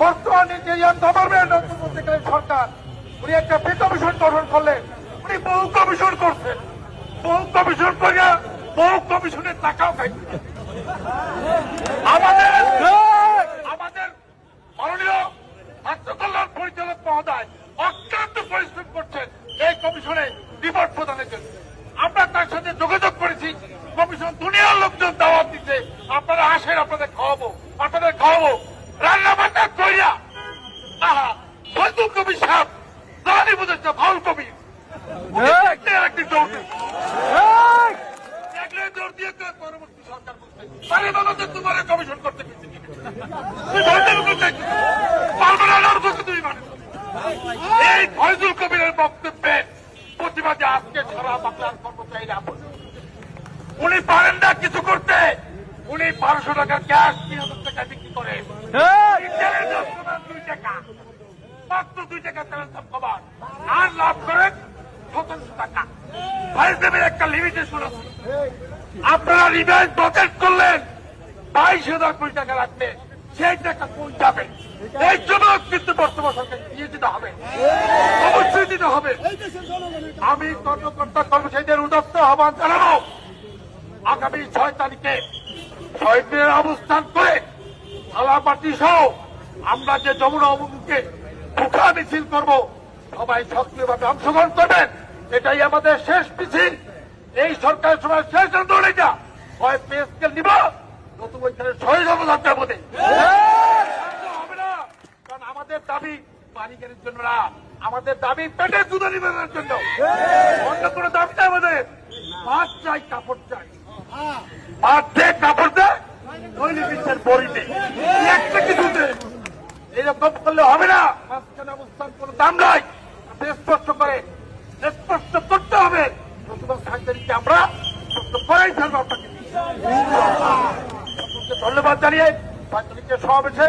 বর্তমানে যে গভর্নমেন্ট অন্তর্বর্তীকালীন সরকার উনি একটা পে কমিশন গঠন করলেন, উনি বহু কমিশন করছেন, বহু কমিশন করে বহু কমিশনের টাকাও খাইছে। আমাদের আমাদের মাননীয় ছাত্র কল্যাণ পরিচালক মহোদয় অত্যন্ত পরিশ্রম করছেন এই কমিশনে রিপোর্ট প্রদানের জন্য। আমরা তার সাথে যোগাযোগ করেছি, কমিশন দুনিয়ার লোকজন দাওয়াত দিতে, আপনারা আসেন, আপনাদের খাওয়াবো রান্না বান্না কইরা। আহা, ফজলুল কবির সাহেব জানি বুঝেছে, ফাউল কবির একটি দৌড় দৌড় দিয়ে পরবর্তী সরকার করছে, আরে বাবা তো তোমার কমিশন করতে এই ফজলুল কবিরের বক্তব্যের প্রতিবাদে আজকে সারা বাংলার কর্মচারীরা উনি পারেন না কিছু করতে। উনি 1200 টাকার গ্যাস 3000 টাকা বিক্রি করে 2 টাকা, মাত্র 2 টাকা তেলের দাম কমান, আর লাভ করেন 1700 টাকা। ভাইসের একটা লিমিটেশন আছে। আপনারা রিভাইজ বাজেট করলেন 22,000 কোটি টাকা রাখবে, সেই টাকা কই যাবে? এই জন্য কিন্তু বর্তমান সরকার দিয়ে দিতে হবে, অবশ্যই দিতে হবে। আমি কর্মকর্তা কর্মচারীদের উদাত্ত আহ্বান জানাবো, আগামী 6 তারিখে শহীদ মিনারে অবস্থান করে থালাপাটি সহ আমরা যে যমুনা অভিমুখে মুখা মিছিল করব, সবাই সক্রিয়ভাবে অংশগ্রহণ করবেন। এটাই আমাদের শেষ মিছিল, এই সরকারের সময় শেষ আন্দোলন। এটা হয় পে স্কেল নিব, নতুন ওইখানে শহীদ হবো যাত্রা পথে হবে না। কারণ আমাদের দাবি বাড়িগাড়ির জন্য না, আমাদের দাবি পেটের জুতা নিবেদনের জন্য, অন্য কোনো দাবি নেই আমাদের। ভাত চাই, কাপড় চাই, ভাত দেয়, কাপড় দেয়, নইলে বিশ্বের বড়িতে একটা কিছুতে এরকম করলে হবে না। মাঝখানে অবস্থান কোনো দাম নাই, স্পষ্ট করে স্পষ্ট করতে হবে। নতুন সাংবাদিককে আমরা স্পষ্ট করাই ফেলবো আপনাকে। ধন্যবাদ জানিয়ে সাংবাদিকের সমাবেশে